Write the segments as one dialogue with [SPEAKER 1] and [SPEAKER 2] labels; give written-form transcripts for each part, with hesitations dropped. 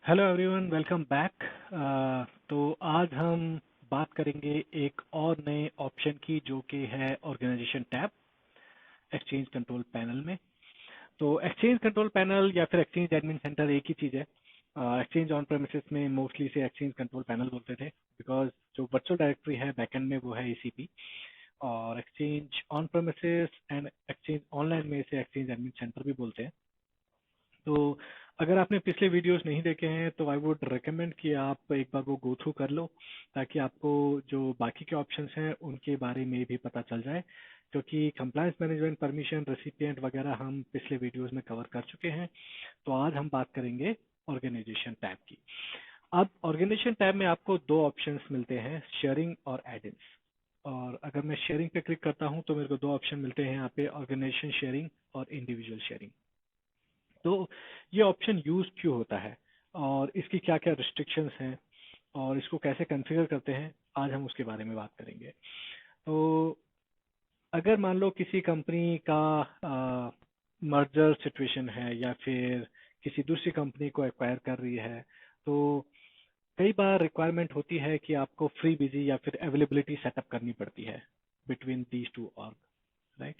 [SPEAKER 1] Hello everyone, welcome back. तो आज हम बात करेंगे एक और नए ऑप्शन की, जो कि है organisation tab exchange control panel में। तो एक्सचेंज कंट्रोल पैनल या फिर एक्सचेंज एडमिन सेंटर एक ही चीज़ है। एक्सचेंज ऑन प्रेमिसेस में मोस्टली से एक्सचेंज कंट्रोल पैनल बोलते थे, बिकॉज जो वर्चुअल डायरेक्टरी है बैकएंड में वो है ईसीपी। और exchange on premises and exchange online में इसे एक्सचेंज एडमिन सेंटर भी बोलते हैं। तो अगर आपने पिछले वीडियोस नहीं देखे हैं तो आई वुड रिकमेंड कि आप एक बार वो गो थ्रू कर लो, ताकि आपको जो बाकी के ऑप्शंस हैं उनके बारे में भी पता चल जाए। क्योंकि कंप्लायंस मैनेजमेंट, परमिशन, रेसिपिएंट वगैरह हम पिछले वीडियोस में कवर कर चुके हैं। तो आज हम बात करेंगे ऑर्गेनाइजेशन टैब की। अब ऑर्गेनाइजेशन टैब में आपको दो ऑप्शंस मिलते हैं, शेयरिंग और एडिंस। और अगर मैं शेयरिंग पे क्लिक करता हूं तो मेरे को दो ऑप्शन मिलते हैं यहाँ पे, ऑर्गेनाइजेशन शेयरिंग और इंडिविजुअल शेयरिंग। तो ये ऑप्शन यूज क्यों होता है और इसकी क्या क्या रिस्ट्रिक्शंस हैं और इसको कैसे कॉन्फ़िगर करते हैं, आज हम उसके बारे में बात करेंगे। तो अगर मान लो किसी कंपनी का मर्जर सिचुएशन है या फिर किसी दूसरी कंपनी को एक्वायर कर रही है, तो कई बार रिक्वायरमेंट होती है कि आपको फ्री बिजी या फिर अवेलेबिलिटी सेटअप करनी पड़ती है between these two org, right.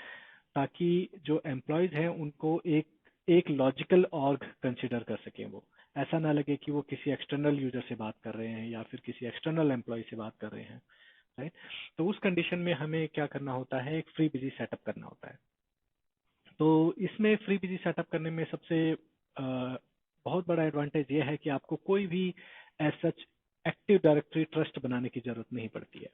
[SPEAKER 1] ताकि जो एम्प्लॉयज हैं उनको एक एक लॉजिकल ऑर्ग कंसिडर कर सकें। वो ऐसा ना लगे कि वो किसी एक्सटर्नल यूजर से बात कर रहे हैं या फिर किसी एक्सटर्नल एम्प्लॉय से बात कर रहे हैं, राइट। तो उस कंडीशन में हमें क्या करना होता है, एक फ्री बिजी सेटअप करना होता है। तो इसमें फ्री बिजी सेटअप करने में सबसे बहुत बड़ा एडवांटेज ये है कि आपको कोई भी as such active directory trust बनाने की जरूरत नहीं पड़ती है।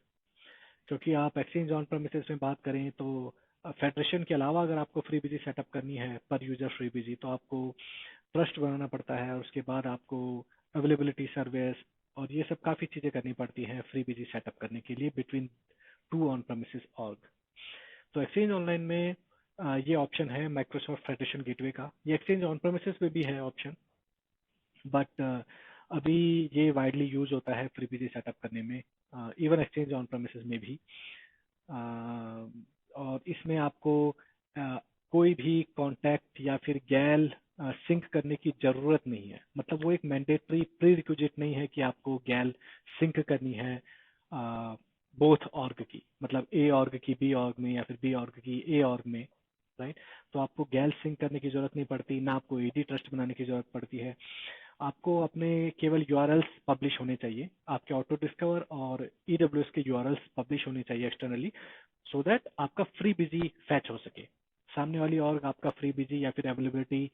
[SPEAKER 1] क्योंकि आप एक्सचेंज ऑन प्रेमिसेस में बात करें तो फेडरेशन के अलावा अगर आपको फ्री बिजी सेटअप करनी है पर यूजर फ्री बिजी, तो आपको ट्रस्ट बनाना पड़ता है और उसके बाद आपको अवेलेबिलिटी सर्विस और ये सब काफ़ी चीज़ें करनी पड़ती हैं फ्री बिजी सेटअप करने के लिए between two on premises org. तो एक्सचेंज ऑनलाइन में ये ऑप्शन है माइक्रोसॉफ्ट फेडरेशन गेटवे का। ये एक्सचेंज ऑन प्रेमिसेस में भी है ऑप्शन, बट अभी ये वाइडली यूज होता है फ्री बिजी सेटअप करने में, इवन एक्सचेंज ऑन प्रेमिसेस में भी। और इसमें आपको कोई भी कॉन्टैक्ट या फिर गैल सिंक करने की जरूरत नहीं है। मतलब वो एक मैंडेटरी प्री रिक्विजिट नहीं है कि आपको गैल सिंक करनी है बोथ ऑर्ग की, मतलब ए ऑर्ग की बी ऑर्ग में या फिर बी ऑर्ग की ए ऑर्ग में, राइट। तो आपको गैल सिंक करने की जरूरत नहीं पड़ती, ना आपको एडी ट्रस्ट बनाने की जरूरत पड़ती है। आपको अपने केवल यूआरएल्स पब्लिश होने चाहिए, आपके ऑटो डिस्कवर और ईडब्ल्यूएस के यूआरएल्स पब्लिश होने चाहिए एक्सटर्नली, सो दैट आपका फ्री बिजी फैच हो सके, सामने वाली और आपका फ्री बिजी या फिर अवेलेबिलिटी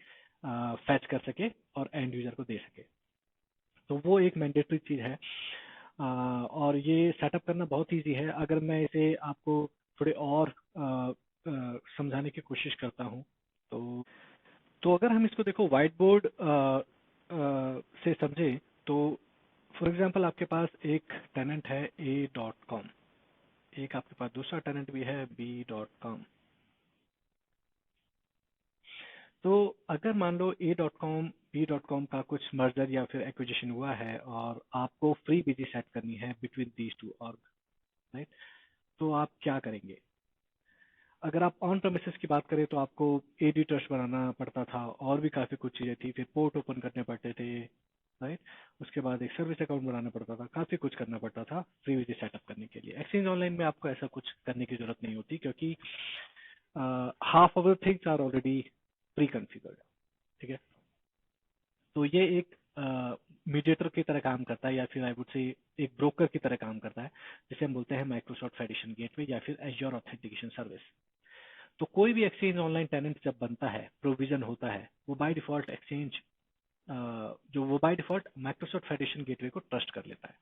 [SPEAKER 1] फैच कर सके और एंड यूजर को दे सके। तो वो एक मैंडेटरी चीज है। और ये सेटअप करना बहुत इजी है। अगर मैं इसे आपको थोड़े और समझाने की कोशिश करता हूँ, तो अगर हम इसको देखो व्हाइट बोर्ड से समझे, तो फॉर एग्जांपल आपके पास एक टेनेंट है a.com, एक आपके पास दूसरा टेनेंट भी है b.com। तो अगर मान लो a.com b.com का कुछ मर्जर या फिर एक्विजिशन हुआ है और आपको फ्री बिजी सेट करनी है between these two org, right. तो आप क्या करेंगे? अगर आप ऑन प्रेमिसेस की बात करें तो आपको एडी ट्रस्ट बनाना पड़ता था और भी काफी कुछ चीजें थी, फिर पोर्ट ओपन करने पड़ते थे, राइट। उसके बाद एक सर्विस अकाउंट बनाना पड़ता था, काफी कुछ करना पड़ता था फ्री विजी सेटअप करने के लिए। एक्सचेंज ऑनलाइन में आपको ऐसा कुछ करने की जरूरत नहीं होती, क्योंकि half of the things are already pre configured, ठीक है। तो ये एक मीडिएटर की तरह काम करता है, या फिर आई वुड से एक ब्रोकर की तरह काम करता है, जिसे हम बोलते हैं माइक्रोसॉफ्ट फेडरेशन गेटवे या फिर एज्योर ऑथेंटिकेशन सर्विस। तो कोई भी एक्सचेंज ऑनलाइन टेनेंट जब बनता है, प्रोविजन होता है, वो बाय डिफॉल्ट वो by default Microsoft federation gateway को ट्रस्ट कर लेता है,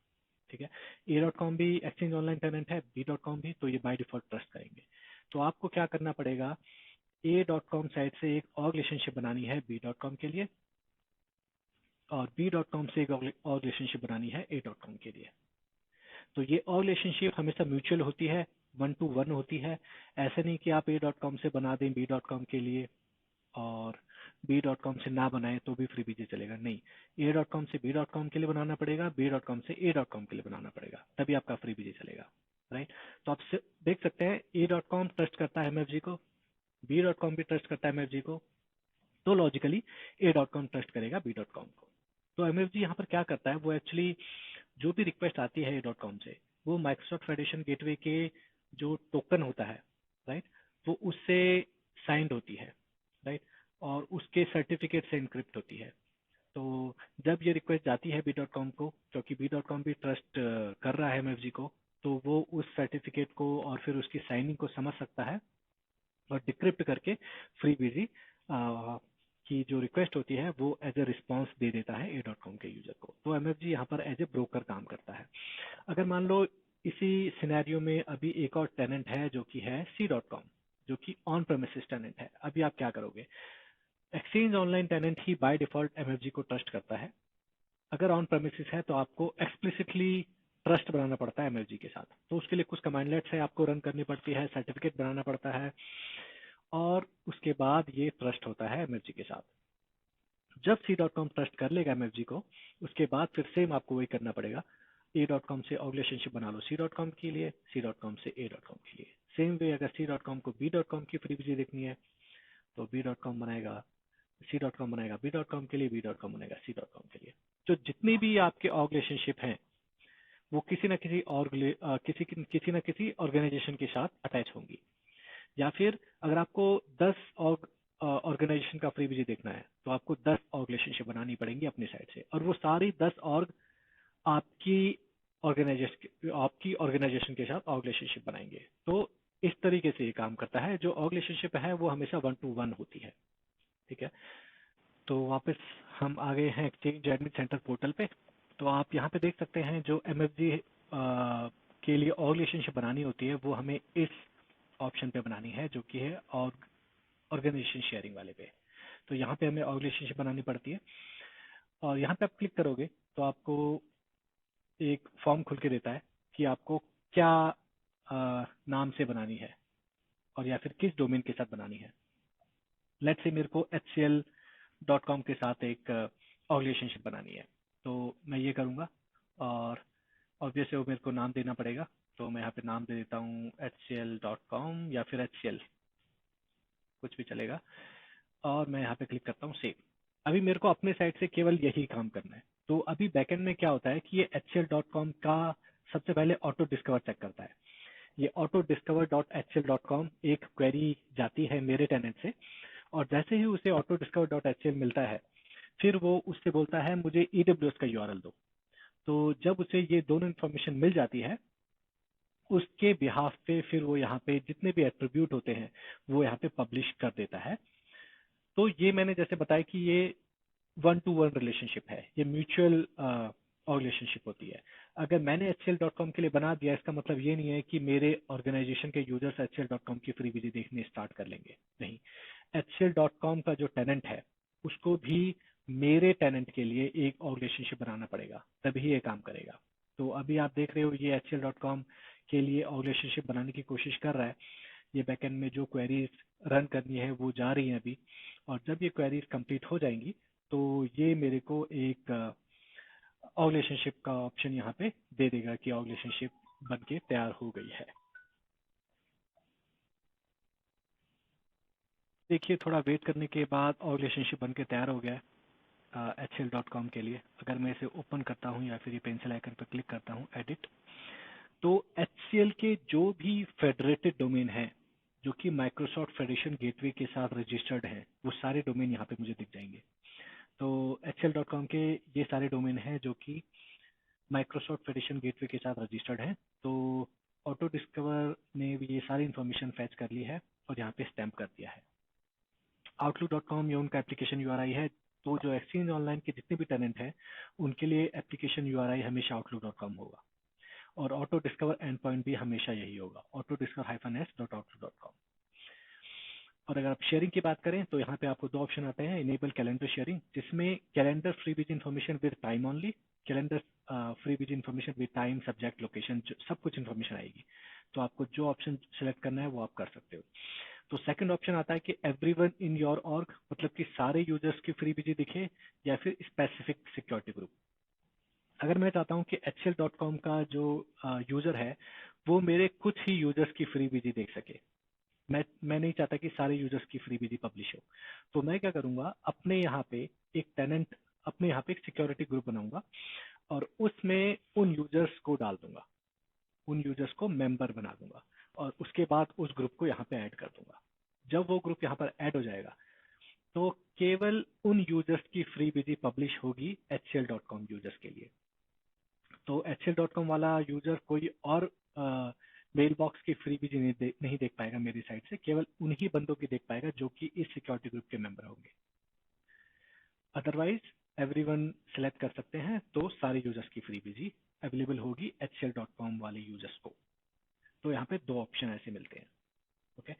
[SPEAKER 1] ठीक है। a.com भी एक्सचेंज ऑनलाइन टेनेंट है, b.com भी, तो ये बाय डिफॉल्ट ट्रस्ट करेंगे। तो आपको क्या करना पड़ेगा, a.com साइट से एक और रिलेशनशिप बनानी है b.com के लिए, और b.com से एक और रिलेशनशिप बनानी है a.com के लिए। तो ये और रिलेशनशिप हमेशा म्यूचुअल होती है, 1-to-1 होती है। ऐसे नहीं कि आप a.com से बना दें b.com के लिए और b.com से ना बनाए तो भी फ्री बीजे चलेगा, नहीं। a.com से b.com के लिए बनाना पड़ेगा, b.com से a.com के लिए बनाना पड़ेगा, तभी आपका फ्री बीजे चलेगा, राइट। तो आप देख सकते हैं a.com ट्रस्ट करता है एमएफजी को, b.com भी ट्रस्ट करता है एमएफजी को, तो लॉजिकली a.com ट्रस्ट करेगा b.com को। तो MFG यहाँ पर क्या करता है, वो एक्चुअली जो भी रिक्वेस्ट आती है A.com से, वो माइक्रोसॉफ्ट फेडरेशन गेटवे के जो टोकन होता है, राइट, वो उससे साइंड होती है, राइट, और उसके सर्टिफिकेट से इनक्रिप्ट होती है। तो जब ये रिक्वेस्ट जाती है B.com को, क्योंकि B.com भी ट्रस्ट कर रहा है MFG को, तो वो उस सर्टिफिकेट को और फिर उसकी साइनिंग को समझ सकता है और डिक्रिप्ट करके FreeBSD की जो रिक्वेस्ट होती है वो एज ए रिस्पॉन्स दे देता है A.com के यूजर को। तो MFG यहाँ पर एज ए ब्रोकर काम करता है। अगर मान लो इसी सिनेरियो में अभी एक और टेनेंट है जो कि है C.com, जो कि ऑन प्रेमिसेस टेनेंट है। अभी आप क्या करोगे, एक्सचेंज ऑनलाइन टेनेंट ही बाय डिफॉल्ट MFG को ट्रस्ट करता है। अगर ऑन प्रेमिसेस है तो आपको एक्सप्लिसिटली ट्रस्ट बनाना पड़ता है MFG के साथ। तो उसके लिए कुछ कमांडलेट्स है आपको रन करनी पड़ती है, सर्टिफिकेट बनाना पड़ता है, और उसके बाद ये ट्रस्ट होता है MFG के साथ। जब C.com ट्रस्ट कर लेगा MFG को, उसके बाद फिर सेम आपको वही करना पड़ेगा। A.com से रिलेशनशिप बना लो C.com के लिए, C.com से A.com के लिए। सेम वे अगर C.com को B.com की FreeBSD देखनी है तो B.com बनाएगा, C.com बनाएगा B.com के लिए, B.com बनाएगा C.com के लिए। तो जितनी भी आपके रिलेशनशिप हैं वो किसी न किसी किसी न किसी ऑर्गेनाइजेशन के साथ अटैच होंगी। या फिर अगर आपको 10 ऑर्गेनाइजेशन का FreeBSD देखना है तो आपको 10 रिलेशनशिप बनानी पड़ेंगी अपनी साइड से, और वो सारी 10 ऑर्ग आपकी ऑर्गेनाइजेशन के साथ रिलेशनशिप बनाएंगे। तो इस तरीके से ये काम करता है। जो रिलेशनशिप है वो हमेशा 1-to-1 होती है। ठीक है, तो वापस हम आ गए हैं एक्सचेंज एडमिन सेंटर पोर्टल पे। तो आप यहाँ पे देख सकते हैं जो MFG के लिए रिलेशनशिप बनानी होती है वो हमें इस ऑप्शन पे बनानी है, जो कि है ऑर्गेनाइजेशन शेयरिंग वाले पे। तो यहाँ पे हमें रिलेशनशिप बनानी पड़ती है, और यहाँ पे आप क्लिक करोगे तो आपको एक फॉर्म खुल के देता है कि आपको क्या नाम से बनानी है और या फिर किस डोमेन के साथ बनानी है। लेट्स से मेरे को HCL.com के साथ एक रिलेशनशिप बनानी है, तो मैं ये करूँगा, और ऑब्वियसली वो मेरे को नाम देना पड़ेगा। तो मैं यहाँ पे नाम दे देता हूँ HCL.com या फिर HCL, कुछ भी चलेगा, और मैं यहाँ पे क्लिक करता हूँ सेव। अभी मेरे को अपने साइड से केवल यही काम करना है। तो अभी बैकएंड में क्या होता है कि ये HCL.com का सबसे पहले ऑटो डिस्कवर चेक करता है। ये ऑटो डिस्कवर डॉट HCL.com एक क्वेरी जाती है मेरे टेनेंट से, और जैसे ही उसे ऑटो डिस्कवर डॉट HCL मिलता है, फिर वो उससे बोलता है मुझे AWS का URL दो। तो जब उसे ये दोनों इन्फॉर्मेशन मिल जाती है, उसके बिहाफ पे फिर वो यहाँ पे जितने भी एट्रीब्यूट होते हैं वो यहाँ पे पब्लिश कर देता है। तो ये मैंने जैसे बताया कि ये 1-to-1 रिलेशनशिप है, ये म्यूचुअल रिलेशनशिप होती है। अगर मैंने HCL.com के लिए बना दिया, इसका मतलब ये नहीं है कि मेरे ऑर्गेनाइजेशन के यूजर्स HCL.com की FreeBSD देखने स्टार्ट कर लेंगे, नहीं। HCL.com का जो टेनेंट है उसको भी मेरे टेनेंट के लिए एक रिलेशनशिप बनाना पड़ेगा, तभी ये काम करेगा। तो अभी आप देख रहे हो ये HCL.com के लिए रिलेशनशिप बनाने की कोशिश कर रहा है। ये बैकएंड में जो क्वेरीज रन करनी है वो जा रही हैं अभी, और जब ये क्वेरीज कंप्लीट हो जाएंगी तो ये मेरे को एक रिलेशनशिप का ऑप्शन यहाँ पे दे देगा कि रिलेशनशिप बन के तैयार हो गई है। देखिए थोड़ा वेट करने के बाद रिलेशनशिप बन के तैयार हो गया है HCL.com के लिए। अगर मैं इसे ओपन करता हूँ या फिर ये पेंसिल आइकन पर क्लिक करता हूँ एडिट, तो HCL के जो भी फेडरेटेड डोमेन है जो कि माइक्रोसॉफ्ट फेडरेशन गेटवे के साथ रजिस्टर्ड है, वो सारे डोमेन यहाँ पे मुझे दिख जाएंगे। तो HCL.com के ये सारे डोमेन हैं जो कि माइक्रोसॉफ्ट फेडरेशन गेटवे के साथ रजिस्टर्ड है। तो ऑटो डिस्कवर ने भी ये सारी इन्फॉर्मेशन फैच कर ली है और यहाँ पे स्टैम्प कर दिया है। Outlook.com ये उनका एप्लीकेशन यूआरआई है। तो जो एक्सचेंज ऑनलाइन के जितने भी टेनेंट हैं उनके लिए एप्लीकेशन यूआरआई हमेशा Outlook.com होगा, और ऑटो डिस्कवर एंड पॉइंट भी हमेशा यही होगा, autodiscover-s.outlook.com। और अगर आप शेयरिंग की बात करें तो यहाँ पे आपको दो ऑप्शन आते हैं। इनेबल कैलेंडर शेयरिंग, जिसमें calendar FreeBSD information with time only, calendar FreeBSD information with time, subject, location, सब कुछ इन्फॉर्मेशन आएगी। तो आपको जो ऑप्शन सेलेक्ट करना है वो आप कर सकते हो। तो सेकंड ऑप्शन आता है कि एवरीवन इन योर ऑर्ग, मतलब कि सारे यूजर्स की FreeBSD दिखे या फिर स्पेसिफिक सिक्योरिटी ग्रुप। अगर मैं चाहता हूं कि HCL.com का जो यूजर है वो मेरे कुछ ही यूजर्स की FreeBSD देख सके, मैं नहीं चाहता कि सारे यूजर्स की FreeBSD पब्लिश हो, तो मैं क्या करूंगा, अपने यहाँ पे एक टेनेंट अपने यहाँ पे एक सिक्योरिटी ग्रुप बनाऊंगा और उसमें उन यूजर्स को डाल दूंगा, उन यूजर्स को मेंबर बना दूंगा और उसके बाद उस ग्रुप को यहाँ पे ऐड कर दूंगा। जब वो ग्रुप यहाँ पर ऐड हो जाएगा तो केवल उन यूजर्स की फ्री बीजी पब्लिश होगी HCL.com यूजर्स के लिए। तो HCL.com वाला यूजर कोई और मेल बॉक्स की फ्री बीजी नहीं देख पाएगा मेरी साइड से, केवल उन्हीं बंदों की देख पाएगा जो कि इस सिक्योरिटी ग्रुप के मेंबर होंगे। अदरवाइज एवरीवन सेलेक्ट कर सकते हैं, तो सारे यूजर्स की फ्री बीजी अवेलेबल होगी HCL.com वाले यूजर्स को। तो यहाँ पे दो ऑप्शन ऐसे मिलते हैं। ओके,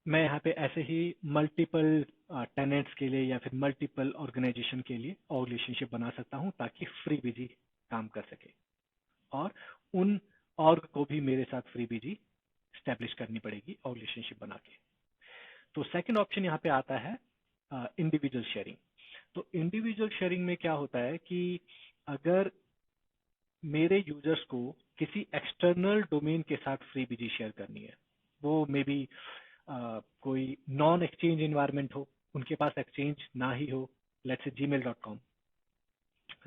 [SPEAKER 1] मैं यहाँ पे ऐसे ही मल्टीपल टेनेंट्स के लिए या फिर मल्टीपल ऑर्गेनाइजेशन के लिए रिलेशनशिप बना सकता हूँ ताकि फ्री बीजी काम कर सके और उन ऑर्ग को भी मेरे साथ फ्री बीजी स्टैब्लिश करनी पड़ेगी और रिलेशनशिप बना के। तो सेकंड ऑप्शन यहाँ पे आता है इंडिविजुअल शेयरिंग। तो इंडिविजुअल शेयरिंग में क्या होता है कि अगर मेरे यूजर्स को किसी एक्सटर्नल डोमेन के साथ फ्री बीजी शेयर करनी है, वो मे बी कोई नॉन एक्सचेंज इन्वायरमेंट हो, उनके पास एक्सचेंज ना ही हो, लेट्स से gmail.com,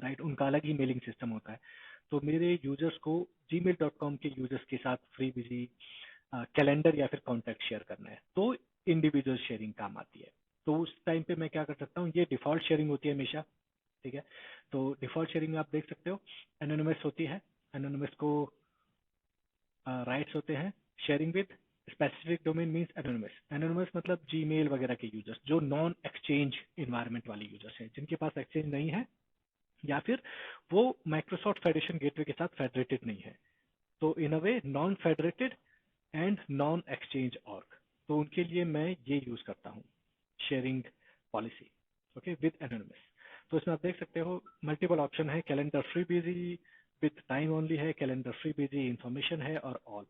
[SPEAKER 1] राइट, उनका अलग ही मेलिंग सिस्टम होता है। तो मेरे यूजर्स को gmail.com के यूजर्स के साथ फ्री बिजी कैलेंडर या फिर कॉन्टैक्ट शेयर करना है, तो इंडिविजुअल शेयरिंग काम आती है। तो उस टाइम पे मैं क्या कर सकता हूँ, ये डिफॉल्ट शेयरिंग होती है हमेशा, ठीक है। तो डिफॉल्ट शेयरिंग में आप देख सकते हो एनोनिमस होती है, एनोनिमस को राइट्स होते हैं। Sharing with specific domain means anonymous, anonymous मतलब जीमेल वगैरह के यूजर्स जो नॉन एक्सचेंज इन्वायरमेंट वाले यूजर्स हैं, जिनके पास एक्सचेंज नहीं है या फिर वो माइक्रोसॉफ्ट फेडरेशन गेटवे के साथ फेडरेटेड नहीं है। तो in a way non federated and non exchange org, तो उनके लिए मैं ये यूज करता हूँ sharing policy, okay, with anonymous. तो इसमें आप देख सकते हो मल्टीपल ऑप्शन है, calendar free busy, with time only है, कैलेंडर फ्री बिजी, इंफॉर्मेशन है और ऑल।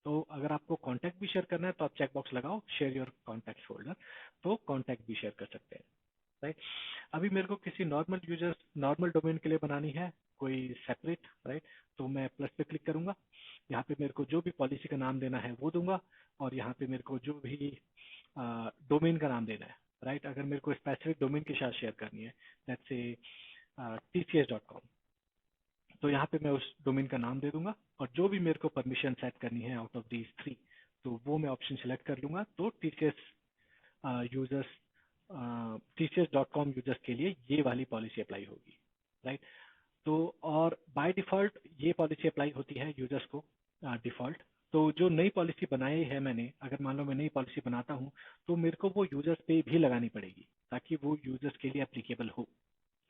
[SPEAKER 1] तो अगर आपको कॉन्टैक्ट भी शेयर करना है तो आप चेकबॉक्स लगाओ शेयर योर कॉन्टैक्ट फोल्डर, तो कॉन्टैक्ट भी शेयर कर सकते हैं, राइट। अभी मेरे को किसी नॉर्मल यूजर नॉर्मल डोमेन के लिए बनानी है कोई सेपरेट, राइट, तो मैं प्लस पे क्लिक करूंगा, यहाँ पे मेरे को जो भी पॉलिसी का नाम देना है वो दूंगा और यहाँ पे मेरे को जो भी डोमेन का नाम देना है, राइट। अगर मेरे को स्पेसिफिक डोमेन के साथ शेयर करनी है, लेट्स से tcs.com, तो यहाँ पे मैं उस डोमेन का नाम दे दूंगा और जो भी मेरे को परमिशन सेट करनी है आउट ऑफ दीज 3, तो वो मैं ऑप्शन सेलेक्ट कर लूंगा। तो TCS यूजर्स tcs.com यूजर्स के लिए ये वाली पॉलिसी अप्लाई होगी, राइट। तो और बाय डिफॉल्ट ये पॉलिसी अप्लाई होती है यूजर्स को डिफॉल्ट। तो जो नई पॉलिसी बनाई है मैंने, अगर मान लो मैं नई पॉलिसी बनाता हूँ तो मेरे को वो यूजर्स पे भी लगानी पड़ेगी ताकि वो यूजर्स के लिए एप्लीकेबल हो,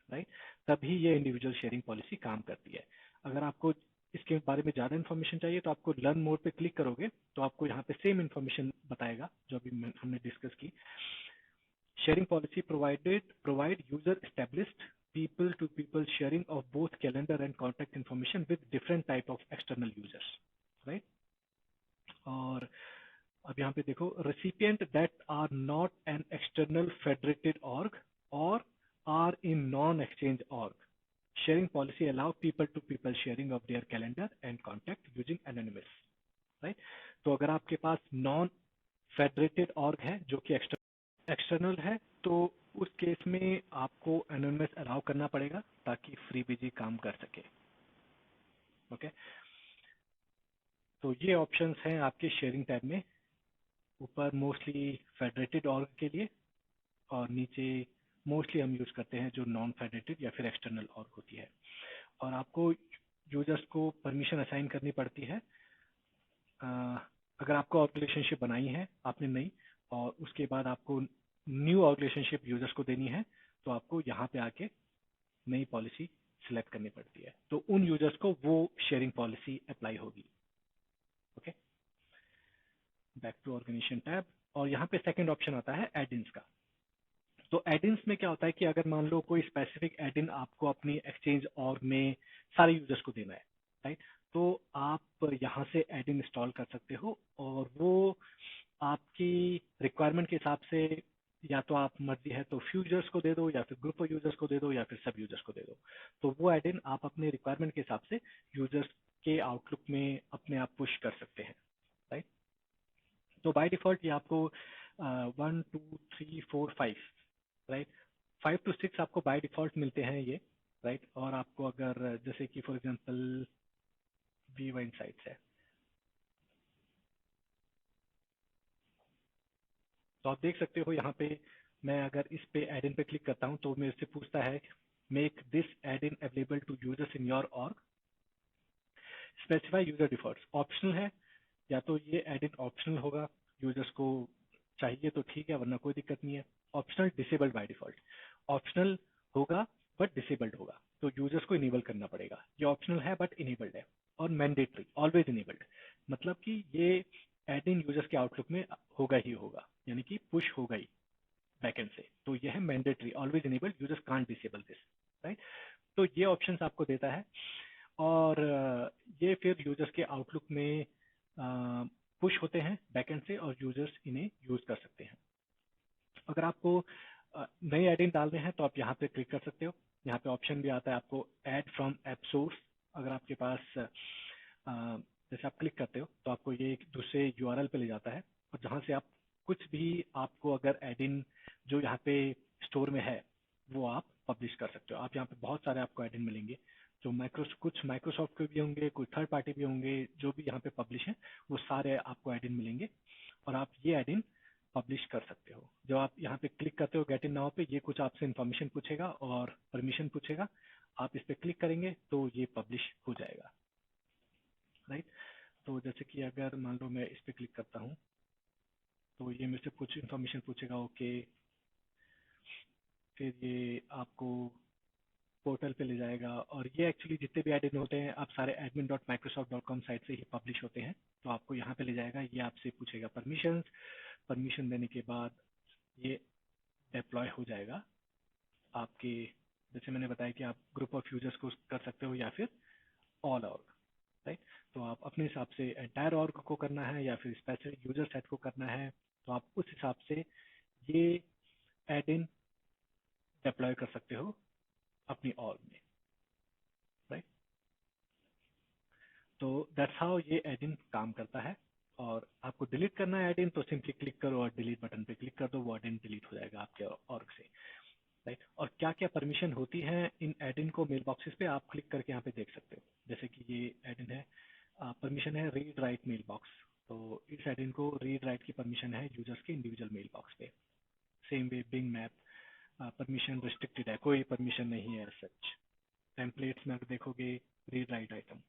[SPEAKER 1] राइट। तभी ये इंडिविजुअल शेयरिंग पॉलिसी काम करती है। अगर आपको इसके बारे में ज़्यादा इन्फॉर्मेशन चाहिए तो आपको लर्न मोड पे क्लिक करोगे तो आपको यहाँ पे सेम इन्फॉर्मेशन बताएगा जो अभी हमने डिस्कस की। Sharing policy provide user established people to people sharing of both calendar and contact information with different type of external users, right। और अब यहाँ पे देखो recipient that are not an external federated org or are in non-exchange org, sharing policy allow people to people sharing of their calendar and contact using anonymous, right। तो अगर आपके पास non federated org है जो कि external है, तो उस case में आपको एनोनिमस अलाउ करना पड़ेगा ताकि फ्री बीजी काम कर सके, ओके। तो ये ऑप्शंस हैं आपके शेयरिंग टैब में, ऊपर मोस्टली फेडरेटेड ऑर्ग के लिए और नीचे मोस्टली हम यूज करते हैं जो नॉन फेडरेटेड या फिर एक्सटर्नल ऑर्ग होती है। और आपको यूजर्स को परमिशन असाइन करनी पड़ती है अगर आपको रिलेशनशिप बनाई है आपने नई और उसके बाद आपको न्यू रिलेशनशिप यूजर्स को देनी है, तो आपको यहाँ पे आके नई पॉलिसी सिलेक्ट करनी पड़ती है, तो उन यूजर्स को वो शेयरिंग पॉलिसी अप्लाई होगी, okay. Back to organisation tab और यहाँ पे सेकंड ऑप्शन आता है एडिन्स का। तो एडिन्स में क्या होता है कि अगर मान लो कोई स्पेसिफिक एडिन आपको अपनी एक्सचेंज और में सारे यूजर्स को देना है, राइट, तो आप यहाँ से एडिन इंस्टॉल कर सकते हो और वो आपकी रिक्वायरमेंट के हिसाब से या तो आप मर्जी है तो फ्यू यूजर्स को दे दो या फिर ग्रुप ऑफ यूजर्स को दे दो या फिर सब यूजर्स को दे दो, तो वो एडिन आप अपने रिक्वायरमेंट के हिसाब से यूजर्स के आउटलुक में अपने आप पुश कर सकते हैं, राइट। तो बाय डिफॉल्ट ये आपको 1 2 3 4 5, राइट। 5 to 6 आपको बाय डिफॉल्ट मिलते हैं ये, राइट। और आपको अगर जैसे कि फॉर एग्जांपल वीवा इनसाइट्स है, तो आप देख सकते हो यहाँ पे मैं अगर इस पे एड इन पे क्लिक करता हूँ तो मेरे से पूछता है make this add in available to users in your org, specify user defaults, optional है। या तो ये एड इन ऑप्शनल होगा, यूजर्स को चाहिए तो ठीक है, वरना कोई दिक्कत नहीं है। Optional disabled by default, optional होगा बट डिसेबल्ड होगा, तो यूजर्स को इनेबल करना पड़ेगा। ये ऑप्शनल है बट इनेबल्ड है। और मैंडेटरी ऑलवेज इनेबल्ड, मतलब कि ये एड इन यूजर्स के आउटलुक में होगा ही होगा, यानी कि पुश होगा ही बैकएंड से। तो ये है mandatory always enabled, users can't disable this, right. तो ये ऑप्शंस आपको देता है। और ये फिर यूजर्स के आउटलुक में पुश होते हैं बैकएंड से और यूजर्स इन्हें यूज कर सकते हैं। अगर आपको नए एड इन डालने हैं तो आप यहाँ पे क्लिक कर सकते हो। यहाँ पे ऑप्शन भी आता है आपको ऐड फ्रॉम ऐप सोर्स। अगर आपके पास जैसे आप क्लिक करते हो तो आपको ये एक दूसरे यूआरएल पे ले जाता है, और जहाँ से आप कुछ भी आपको अगर एड इन जो यहाँ पे स्टोर में है वो आप पब्लिश कर सकते हो। आप यहाँ पे बहुत सारे आपको एड इन मिलेंगे, जो कुछ माइक्रोसॉफ्ट के भी होंगे, कुछ थर्ड पार्टी भी होंगे, जो भी यहाँ पे पब्लिश है वो सारे आपको एड इन मिलेंगे, और आप ये एड इन पब्लिश कर सकते हो। जब आप यहाँ पे क्लिक करते हो गेट इन नाउ पे, ये कुछ आपसे इन्फॉर्मेशन पूछेगा और परमिशन पूछेगा, आप इस पे क्लिक करेंगे तो ये पब्लिश हो जाएगा, राइट। तो जैसे कि अगर मान लो मैं इस पे क्लिक करता हूँ तो ये मेरे से कुछ इन्फॉर्मेशन पूछेगा, ओके। फिर ये आपको पोर्टल पे ले जाएगा, और ये एक्चुअली जितने भी एड इन होते हैं आप सारे admin.microsoft.com साइट से ही पब्लिश होते हैं। तो आपको यहाँ पे ले जाएगा, ये आपसे पूछेगा परमिशंस, परमिशन देने के बाद ये डिप्लॉय हो जाएगा आपके। जैसे मैंने बताया कि आप ग्रुप ऑफ यूजर्स को कर सकते हो या फिर ऑल ऑर्ग, राइट। तो आप अपने हिसाब से एंटायर ऑर्ग को करना है या फिर स्पेसिफिक यूजर सेट को करना है, तो आप उस हिसाब से ये एड इन डिप्लॉय कर सकते हो अपनी ऑर्ग में, राइट। तो दैट्स हाउ ये एड इन काम करता है। और आपको डिलीट करना है एड इन तो सिंपली क्लिक करो और डिलीट बटन पे क्लिक कर दो, वो एड इन डिलीट हो जाएगा आपके ऑर्ग से, राइट। और क्या क्या परमिशन होती है इन एड इन को मेल बॉक्सेस पे आप क्लिक करके यहाँ पे देख सकते हो। जैसे कि ये एड इन है, परमिशन है रीड राइट मेल बॉक्स, तो इस एड इन को रीड राइट की परमिशन है यूजर्स के इंडिविजुअल मेल बॉक्स पे। Same way Bing map permission restricted है, कोई परमिशन नहीं है सच। टेम्पलेट्स में अगर देखोगे रीड राइट आइटम,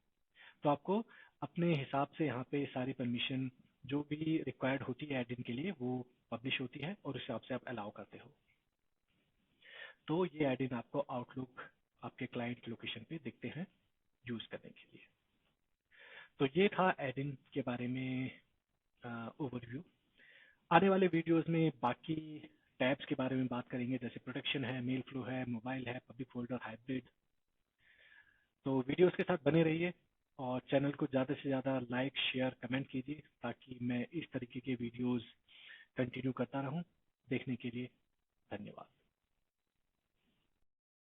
[SPEAKER 1] तो आपको अपने हिसाब से यहाँ पे सारी परमिशन जो भी रिक्वायर्ड होती है एड इन के लिए वो पब्लिश होती है, और उस हिसाब से आप अलाउ करते हो। तो ये एड इन आपको आउटलुक आपके क्लाइंट लोकेशन पे दिखते हैं यूज करने के लिए। तो ये था एड इन के बारे में ओवरव्यू। आने वाले वीडियोस में बाकी टैब्स के बारे में बात करेंगे, जैसे प्रोटेक्शन है, मेल फ्लो है, मोबाइल है, पब्लिक फोल्डर, हाइब्रिड। तो वीडियोस के साथ बने रहिए और चैनल को ज़्यादा से ज़्यादा लाइक शेयर कमेंट कीजिए, ताकि मैं इस तरीके के वीडियोस कंटिन्यू करता रहूं। देखने के लिए धन्यवाद।